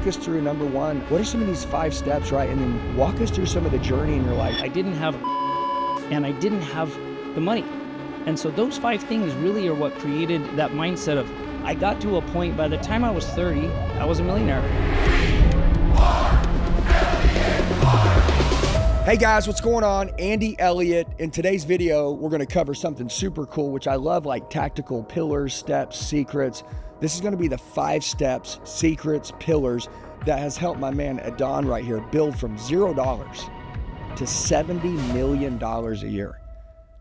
walk us through, number one, what are some of these 5 steps, right? And then walk us through some of the journey in your life. I didn't have and I didn't have the money. And so those 5 things really are what created that mindset of, I got to a point, by the time I was 30, I was a millionaire. Hey guys, what's going on? Andy Elliott. In today's video, we're gonna cover something super cool, which I love, like tactical pillars, steps, secrets. This is gonna be the 5 steps, secrets, pillars that has helped my man Adon right here build from $0 to $70 million a year.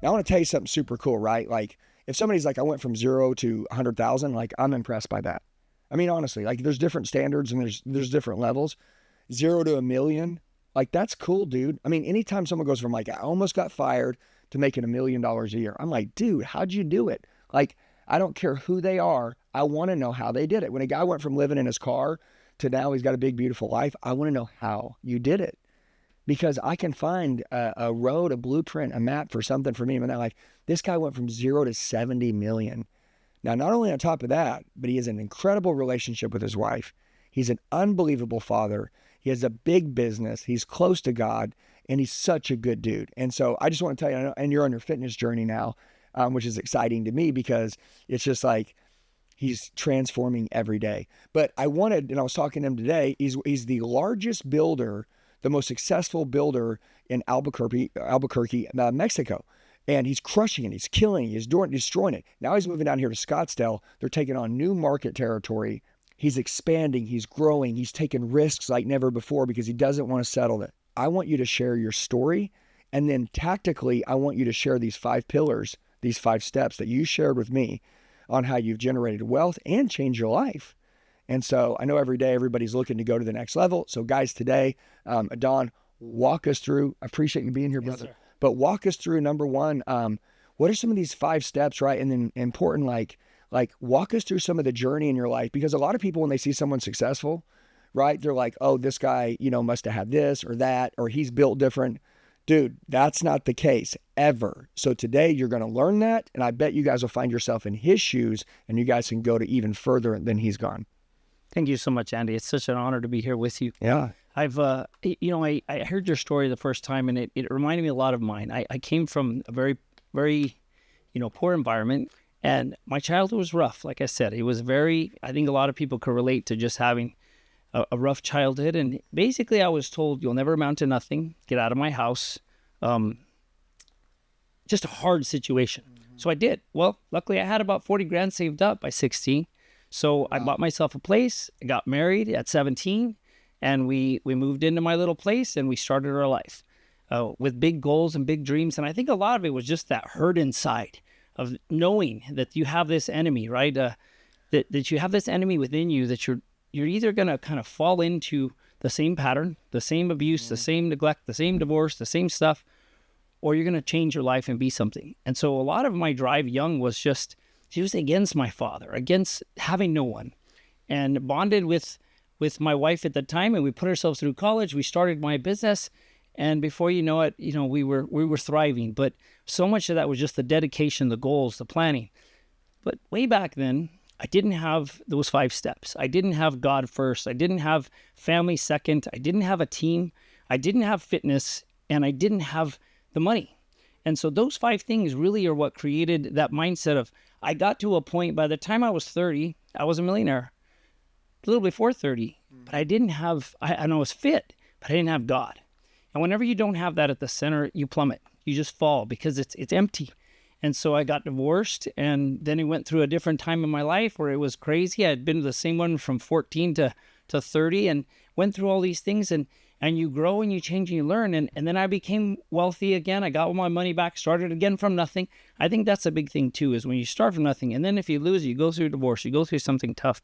Now I wanna tell you something super cool, right? Like if somebody's like, I went from 0 to 100,000, like I'm impressed by that. I mean, honestly, like there's different standards and there's different levels. 0 to $1 million, like that's cool, dude. I mean, anytime someone goes from like, I almost got fired to making $1 million a year, I'm like, dude, how'd you do it? Like, I don't care who they are. I want to know how they did it. When a guy went from living in his car to now he's got a big, beautiful life, I want to know how you did it. Because I can find a road, a blueprint, a map for something for me. And I'm like, this guy went from 0 to 70 million. Now, not only on top of that, but he has an incredible relationship with his wife. He's an unbelievable father. He has a big business. He's close to God, and he's such a good dude. And so I just want to tell you, and you're on your fitness journey now, which is exciting to me because it's just like he's transforming every day. But I wanted, and I was talking to him today, he's the largest builder, the most successful builder in Albuquerque, Mexico. And he's crushing it. He's killing it. He's destroying it. Now he's moving down here to Scottsdale. They're taking on new market territory. He's expanding, he's growing, he's taking risks like never before because he doesn't want to settle it. I want you to share your story. And then tactically, I want you to share these 5 pillars, these 5 steps that you shared with me on how you've generated wealth and changed your life. And so I know every day everybody's looking to go to the next level. So guys, today, Adon, walk us through. I appreciate you being here, brother. Yes, but walk us through, number one, what are some of these 5 steps, right? And then important, like walk us through some of the journey in your life, because a lot of people, when they see someone successful, right, they're like, oh, this guy, must have had this or that, or he's built different. Dude, that's not the case ever. So today you're going to learn that. And I bet you guys will find yourself in his shoes and you guys can go to even further than he's gone. Thank you so much, Andy. It's such an honor to be here with you. Yeah. I've, I heard your story the first time and it reminded me a lot of mine. I came from a very, very, poor environment. And my childhood was rough. Like I said, it was I think a lot of people could relate to just having a rough childhood. And basically I was told, you'll never amount to nothing. Get out of my house. Just a hard situation. Mm-hmm. So I did. Well, luckily I had about 40 grand saved up by 16. So wow. I bought myself a place, I got married at 17, and we moved into my little place and we started our life with big goals and big dreams. And I think a lot of it was just that hurt inside of knowing that you have this enemy, right? That you have this enemy within you that you're either going to kind of fall into the same pattern, the same abuse, the same neglect, the same divorce, the same stuff, or you're going to change your life and be something. And so a lot of my drive young was just against my father, against having no one, and bonded with my wife at the time. And we put ourselves through college. We started my business. And before you know it, we were thriving. But so much of that was just the dedication, the goals, the planning. But way back then, I didn't have those 5 steps. I didn't have God first. I didn't have family second. I didn't have a team. I didn't have fitness. And I didn't have the money. And so those 5 things really are what created that mindset of, I got to a point, by the time I was 30, I was a millionaire. A little before 30. But I didn't have, I was fit, but I didn't have God. And whenever you don't have that at the center, you plummet. You just fall because it's empty. And so I got divorced, and then I went through a different time in my life where it was crazy. I had been to the same one from 14 to 30 and went through all these things, and you grow and you change and you learn. And then I became wealthy again. I got all my money back, started again from nothing. I think that's a big thing too, is when you start from nothing, and then if you lose, you go through a divorce, you go through something tough,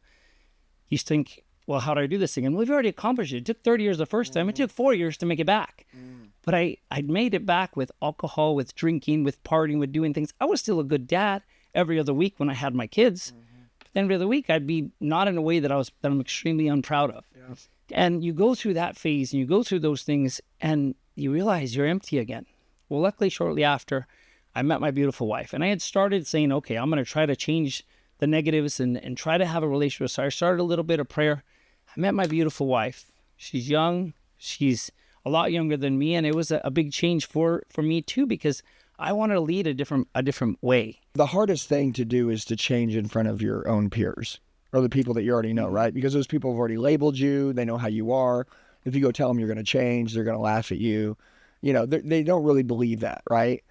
you think, well, how do I do this again? Well, we've already accomplished it. It took 30 years the first time. It took 4 years to make it back. But I'd made it back with alcohol, with drinking, with partying, with doing things. I was still a good dad every other week when I had my kids. But then every other week, I'd be not in a way that I'm extremely unproud of. Yes. And you go through that phase and you go through those things and you realize you're empty again. Well, luckily, shortly after, I met my beautiful wife. And I had started saying, okay, I'm going to try to change the negatives and try to have a relationship. So I started a little bit of prayer. I met my beautiful wife. She's young. She's a lot younger than me, and it was a big change for me too, because I wanted to lead a different way. The hardest thing to do is to change in front of your own peers or the people that you already know, right? Because those people have already labeled you. They know how you are. If you go tell them you're going to change, they're going to laugh at you. You know, they don't really believe that, right?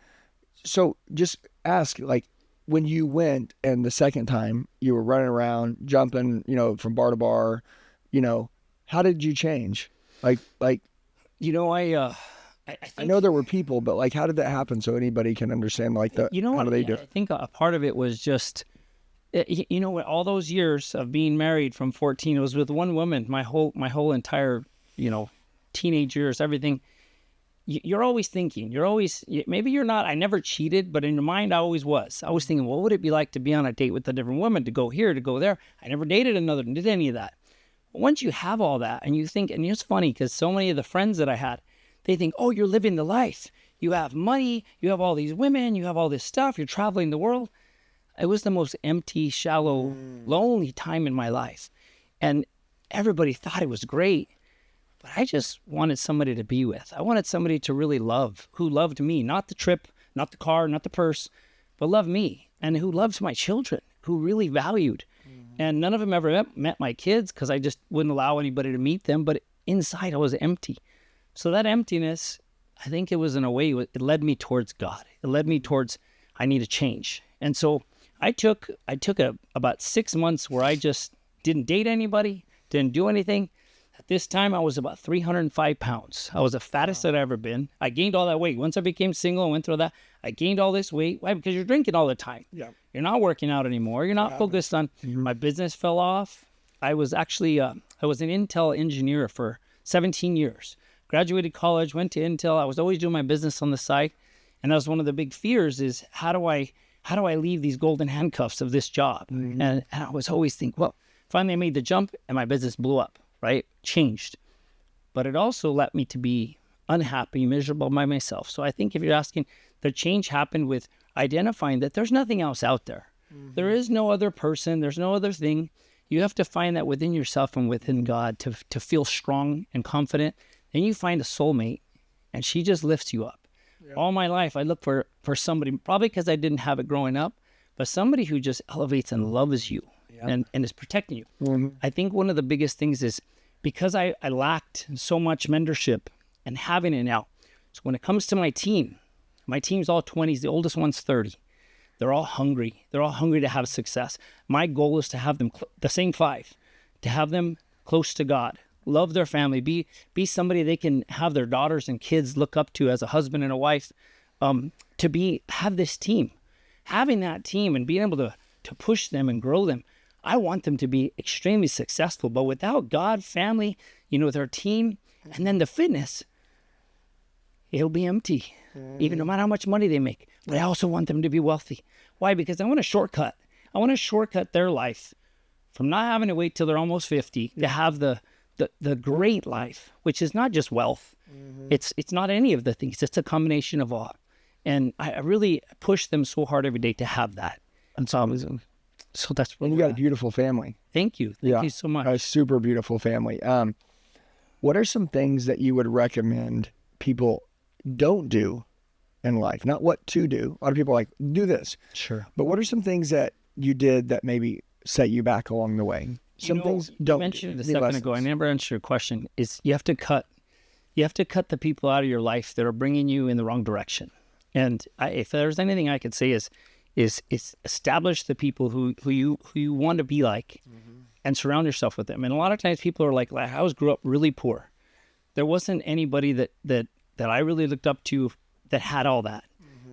So just ask, like, when you went and the second time you were running around, jumping, you know, from bar to bar, you know, how did you change? Like, You know, I I know there were people, but like, how did that happen so anybody can understand, like, how do they do I think a part of it was just, you know, all those years of being married from 14, it was with one woman, my whole entire, you know, teenage years, everything. You're always thinking, maybe you're not, I never cheated, but in your mind, I always was. I was thinking, what would it be like to be on a date with a different woman, to go here, to go there? I never dated another, did any of that. But once you have all that and you think, and it's funny because so many of the friends that I had, they think, oh, you're living the life. You have money, you have all these women, you have all this stuff, you're traveling the world. It was the most empty, shallow, lonely time in my life. And everybody thought it was great. But I just wanted somebody to be with. I wanted somebody to really love, who loved me, not the trip, not the car, not the purse, but loved me, and who loved my children, who really valued. And none of them ever met my kids because I just wouldn't allow anybody to meet them. But inside I was empty. So that emptiness, I think it was in a way, it led me towards God. It led me towards, I need a change. And so I took about 6 months where I just didn't date anybody, didn't do anything. At this time, I was about 305 pounds. I was the fattest that I've ever been. I gained all that weight. Once I became single and went through that, I gained all this weight. Why? Because you're drinking all the time. Yeah. You're not working out anymore. You're not focused on, my business fell off. I was actually, I was an Intel engineer for 17 years. Graduated college, went to Intel. I was always doing my business on the side. And that was one of the big fears is, how do I leave these golden handcuffs of this job? And I was always thinking, well, finally I made the jump and my business blew up. Right? Changed. But it also led me to be unhappy, miserable by myself. So I think if you're asking, the change happened with identifying that there's nothing else out there. There is no other person. There's no other thing. You have to find that within yourself and within God to feel strong and confident. Then you find a soulmate and she just lifts you up. Yeah. All my life, I look for somebody, probably because I didn't have it growing up, but somebody who just elevates and loves you. And is protecting you. I think one of the biggest things is because I lacked so much mentorship and having it now. So when it comes to my team's all 20s, the oldest one's 30. They're all hungry. They're all hungry to have success. My goal is to have them, the same 5, to have them close to God, love their family, be somebody they can have their daughters and kids look up to as a husband and a wife, have this team. Having that team and being able to push them and grow them. I want them to be extremely successful, but without God, family, you know, their team, and then the fitness, it'll be empty, even no matter how much money they make. But I also want them to be wealthy. Why? Because I want a shortcut. I want to shortcut their life from not having to wait till they're almost 50 to have the great life, which is not just wealth. It's not any of the things. It's a combination of all. And I really push them so hard every day to have that. And so that's what. And you got a beautiful family. Thank you. Thank you so much. A super beautiful family. What are some things that you would recommend people don't do in life? Not what to do. A lot of people are like, do this. Sure. But what are some things that you did that maybe set you back along the way? Some things don't. You mentioned it a second ago. I never answered your question. Is you have to cut the people out of your life that are bringing you in the wrong direction. And if there's anything I could say is establish the people who you want to be like, and surround yourself with them. And a lot of times people are like I grew up really poor. There wasn't anybody that I really looked up to that had all that.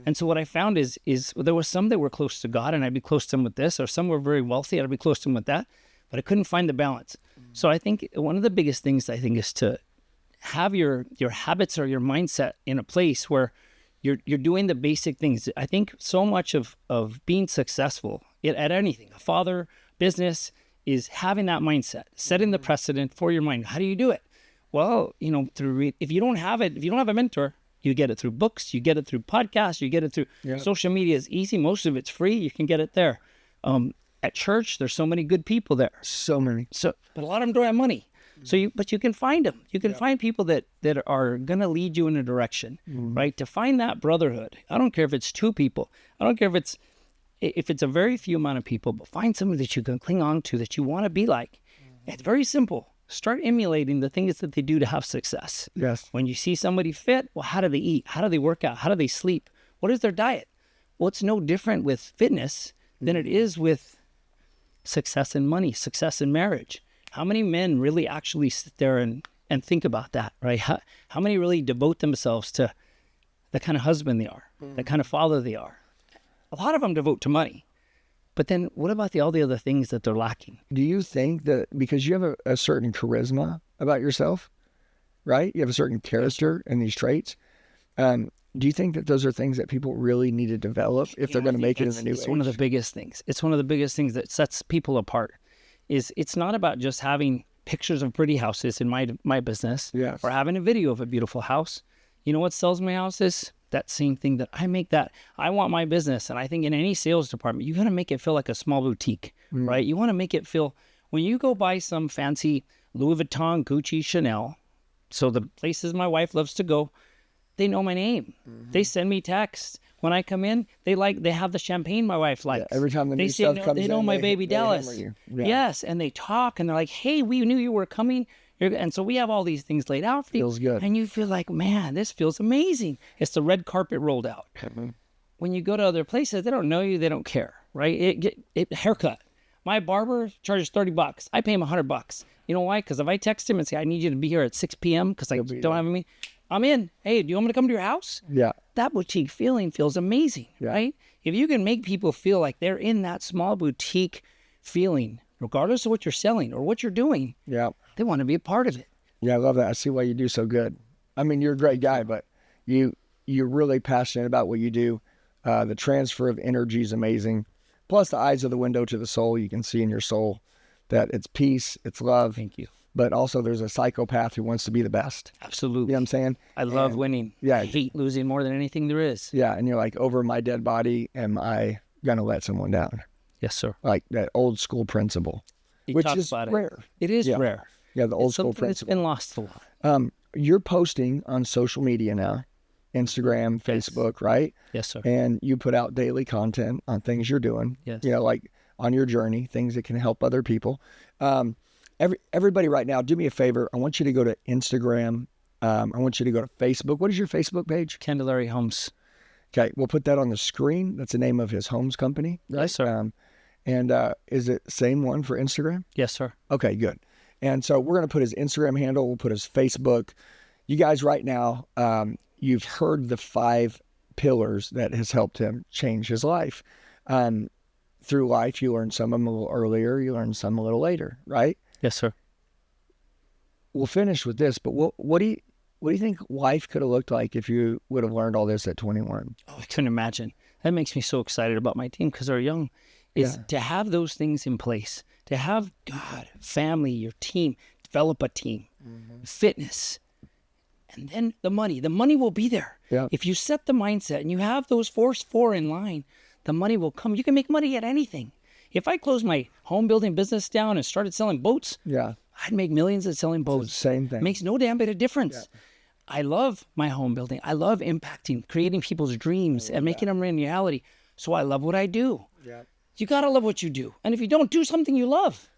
And so what I found is there was some that were close to God and I'd be close to them with this, or some were very wealthy and I'd be close to them with that, but I couldn't find the balance. So I think one of the biggest things I think is to have your habits or your mindset in a place where you're doing the basic things. I think so much of being successful at anything, a father, business, is having that mindset, setting the precedent for your mind. How do you do it? Well, you know, if you don't have a mentor, you get it through books, you get it through podcasts, you get it through social media is easy. Most of it's free. You can get it there. At church, there's so many good people there. So many. But a lot of them don't have money. But you can find them. You can find people that are going to lead you in a direction, right? To find that brotherhood. I don't care if it's two people. I don't care if it's a very few amount of people, but find somebody that you can cling on to, that you want to be like. It's very simple. Start emulating the things that they do to have success. Yes. When you see somebody fit, well, how do they eat? How do they work out? How do they sleep? What is their diet? Well, it's no different with fitness than it is with success in money, success in marriage. How many men really actually sit there and think about that, right? How many really devote themselves to the kind of husband they are, the kind of father they are? A lot of them devote to money. But then what about all the other things that they're lacking? Do you think that because you have a certain charisma about yourself, right? You have a certain character and these traits. Do you think that those are things that people really need to develop if they're going to make it in the new age? It's one of the biggest things. It's one of the biggest things that sets people apart. It's not about just having pictures of pretty houses in my business, Yes. or having a video of a beautiful house. You know what sells my houses? That same thing that I make. That I want my business, and I think in any sales department, you got to make it feel like a small boutique, right? You want to make it feel, when you go buy some fancy Louis Vuitton, Gucci, Chanel, so the places my wife loves to go, they know my name. They send me texts. When I come in, they have the champagne my wife likes. Yeah, every time the new they stuff comes in, they know my baby they Dallas. hammer you. Yeah. Yes, and they talk, and they're like, hey, we knew you were coming. And so we have all these things laid out for you. Feels good. And you feel like, man, this feels amazing. It's the red carpet rolled out. When you go to other places, they don't know you, they don't care, right? Haircut. My barber charges $30. I pay him $100. You know why? Because if I text him and say, I need you to be here at 6 p.m. because I don't have a meeting, I'm in. Hey, do you want me to come to your house? Yeah. That boutique feeling feels amazing, right? If you can make people feel like they're in that small boutique feeling, regardless of what you're selling or what you're doing, Yeah. they want to be a part of it. Yeah, I love that. I see why you do so good. I mean, you're a great guy, but you're really passionate about what you do. The transfer of energy is amazing. Plus, the eyes are the window to the soul. You can see in your soul that it's peace, it's love. Thank you. But also, there's a psychopath who wants to be the best. Absolutely. You know what I'm saying? I love winning. Yeah. I hate losing more than anything there is. Yeah, and you're like, over my dead body, am I going to let someone down? Yes, sir. Like that old school principle, He which talks is about rare. It is Yeah. rare. Yeah, the old It's school something that's principle. been lost a lot. You're posting on social media now, Instagram, Facebook, right? Yes, sir. And you put out daily content on things you're doing. Yes. You know, like on your journey, things that can help other people. Everybody right now, do me a favor. I want you to go to Instagram. I want you to go to Facebook. What is your Facebook page? Candelaria Homes. Okay, we'll put that on the screen. That's the name of his homes company. Right? Yes, sir. And is it same one for Instagram? Yes, sir. Okay, good. And so we're going to put his Instagram handle. We'll put his Facebook. You guys right now, you've heard the 5 pillars that has helped him change his life. Through life, you learn some of them a little earlier. You learn some a little later, right? Yes, sir. We'll finish with this, but what do you think life could have looked like if you would have learned all this at 21? Oh, I couldn't imagine. That makes me so excited about my team because they're young. Is to have those things in place, to have God, family, your team, develop a team, fitness, and then the money. The money will be there. Yeah. If you set the mindset and you have those first 4 in line, the money will come. You can make money at anything. If I closed my home building business down and started selling boats, Yeah. I'd make millions at selling boats. Same thing. Makes no damn bit of difference. I love my home building. I love impacting, creating people's dreams and making them a reality. So I love what I do. Yeah. You got to love what you do. And if you don't, do something you love.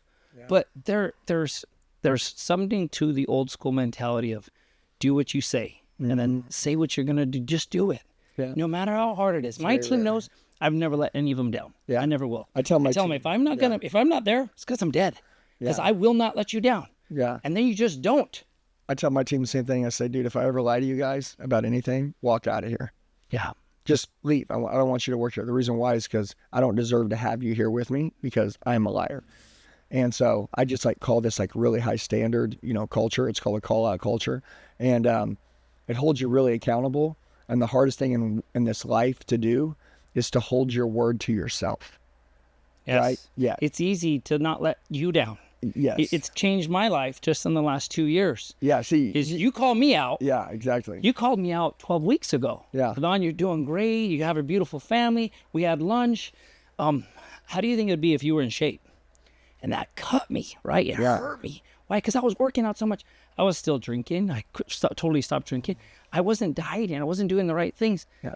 But there's something to the old school mentality of do what you say and then say what you're going to do. Just do it. Yeah. No matter how hard it is. My team knows I've never let any of them down. Yeah. I never will. I tell my them team, if I'm not if I'm not there, it's because I'm dead. Because I will not let you down. Yeah. And then you just don't. I tell my team the same thing. I say, dude, if I ever lie to you guys about anything, walk out of here. Yeah. Just leave. I don't want you to work here. The reason why is because I don't deserve to have you here with me because I'm a liar. And so I just call this really high standard, culture. It's called a call out culture. And it holds you really accountable. And the hardest thing in this life to do is to hold your word to yourself. Yes. Right? Yeah. It's easy to not let you down. Yes. It's changed my life just in the last 2 years. Yeah. See. Is you call me out. Yeah, exactly. You called me out 12 weeks ago. Yeah. Don, you're doing great. You have a beautiful family. We had lunch. How do you think it'd be if you were in shape? And that cut me, right? It hurt me. Why? Because I was working out so much. I was still drinking. I could totally stop drinking. I wasn't dieting. I wasn't doing the right things. Yeah.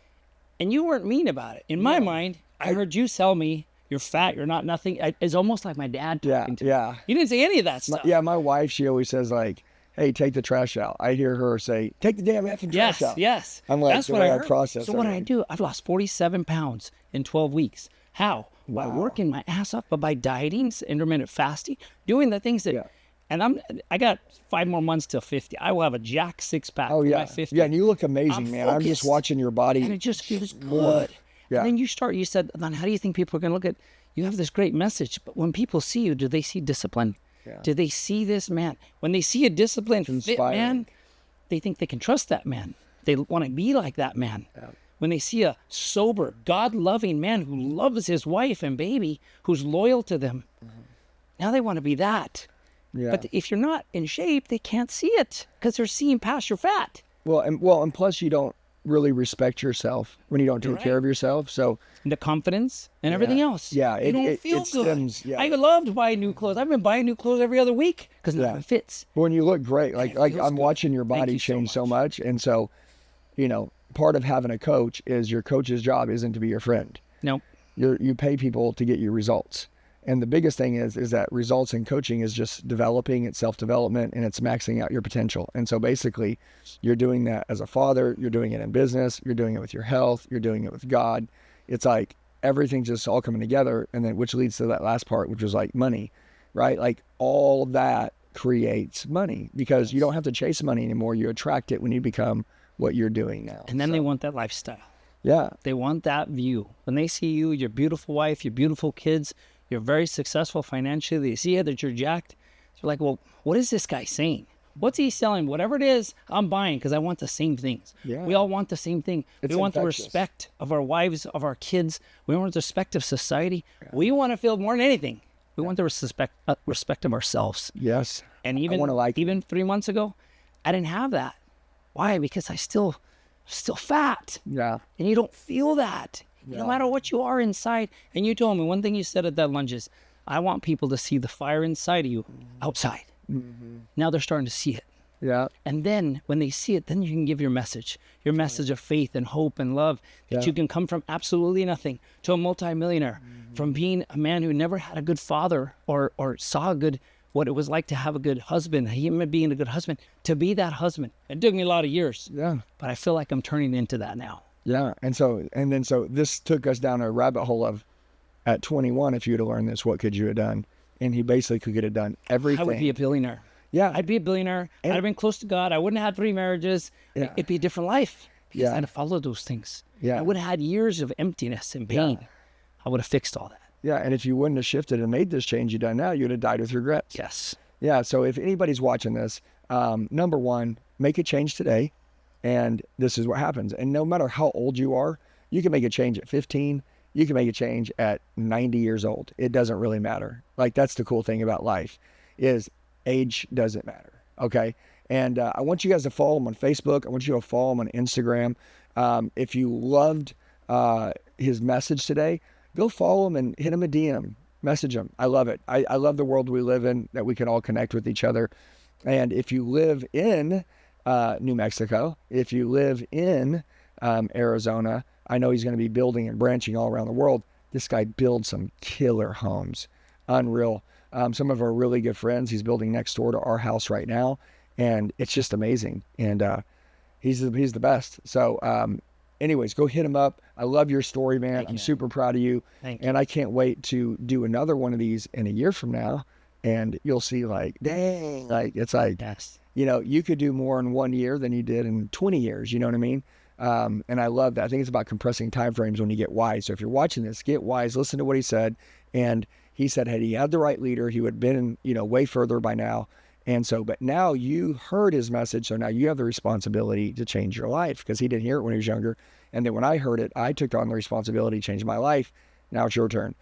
And you weren't mean about it. In my mind, I heard you tell me, you're fat, you're not nothing. It's almost like my dad talking to me. Yeah. You didn't say any of that stuff. My wife, she always says like, hey, take the trash out. I hear her say, take the damn effing trash out. Yes. I'm like, that's the what way I I heard. process So what did I everything. do? I've lost 47 pounds in 12 weeks. How? By working my ass off, but by dieting, intermittent fasting, doing the things that, and I got 5 more months till 50. I will have a jack 6-pack by 50. Yeah, and you look amazing, man. I'm just focused. watching your body. And it just feels good. Yeah. And then you said, then how do you think people are going to look at, you have this great message, but when people see you, do they see discipline? Yeah. Do they see this man? When they see a disciplined, fit man, they think they can trust that man. They want to be like that man. Yeah. When they see a sober, God-loving man who loves his wife and baby, who's loyal to them, now they want to be that. Yeah. But if you're not in shape, they can't see it because they're seeing past your fat. Well, and plus you don't really respect yourself when you don't take care of yourself. So and the confidence and everything else. Yeah, you don't feel good. Stems, I love to buy new clothes. I've been buying new clothes every other week because it fits. Well, and you look great. Like I'm watching your body change so much. And so, part of having a coach is your coach's job isn't to be your friend. No. You pay people to get you results. And the biggest thing is that results in coaching is just developing, it's self-development, and it's maxing out your potential. And so basically, you're doing that as a father, you're doing it in business, you're doing it with your health, you're doing it with God. It's like everything's just all coming together, and then which leads to that last part, which was like money, right? Like all of that creates money because you don't have to chase money anymore. You attract it when you become what you're doing now. And then they want that lifestyle. Yeah. They want that view. When they see you, your beautiful wife, your beautiful kids, you're very successful financially, they see that you're jacked. They're like, well, what is this guy saying? What's he selling? Whatever it is, I'm buying because I want the same things. Yeah. We all want the same thing. It's we want infectious. the respect of our wives, of our kids. We want the respect of society. Yeah. We want to feel more than anything. We want the respect of ourselves. Yes. And even 3 months ago, I didn't have that. Why? Because I still fat. Yeah. And you don't feel that. No matter what you are inside. And you told me one thing you said at that lunch is, I want people to see the fire inside of you outside. Mm-hmm. Now they're starting to see it. Yeah. And then when they see it, then you can give your message of faith and hope and love, that you can come from absolutely nothing to a multimillionaire, from being a man who never had a good father or saw what it was like to have a good husband, him being a good husband, to be that husband. It took me a lot of years. Yeah. But I feel like I'm turning into that now. Yeah. And so this took us down a rabbit hole of, at 21, if you had learned this, what could you have done? And he basically could have done everything. I would be a billionaire. Yeah. I'd be a billionaire. I'd have been close to God. I wouldn't have had 3 marriages. Yeah. It'd be a different life. Because Yeah. I'd have followed those things. Yeah. I would have had years of emptiness and pain. Yeah. I would have fixed all that. Yeah. And if you wouldn't have shifted and made this change you done now, you'd have died with regrets. Yes. Yeah. So if anybody's watching this, number one, make a change today. And this is what happens. And no matter how old you are, you can make a change at 15. You can make a change at 90 years old. It doesn't really matter. Like, that's the cool thing about life, is age doesn't matter. Okay. And I want you guys to follow him on Facebook. I want you to follow him on Instagram. If you loved his message today, go follow him and hit him a DM, message him. I love it. I love the world we live in, that we can all connect with each other. And if you live in New Mexico, if you live in Arizona, I know he's going to be building and branching all around the world. This guy builds some killer homes. Unreal. Some of our really good friends, he's building next door to our house right now. And it's just amazing. And he's the best. So anyways, go hit him up. I love your story, man. I'm super proud of you. Thank you. And I can't wait to do another one of these in a year from now. And you'll see, like, dang, like, it's like, Yes. you could do more in 1 year than you did in 20 years. You know what I mean? And I love that. I think it's about compressing time frames when you get wise. So if you're watching this, get wise, listen to what he said. And he said, had he had the right leader, he would have been, way further by now. And so, but now you heard his message. So now you have the responsibility to change your life, because he didn't hear it when he was younger. And then when I heard it, I took on the responsibility to change my life. Now it's your turn.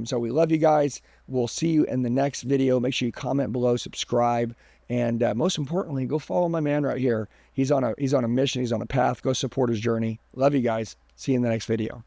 So we love you guys. We'll see you in the next video. Make sure you comment below, subscribe. And most importantly, go follow my man right here. He's on a mission. He's on a path. Go support his journey. Love you guys. See you in the next video.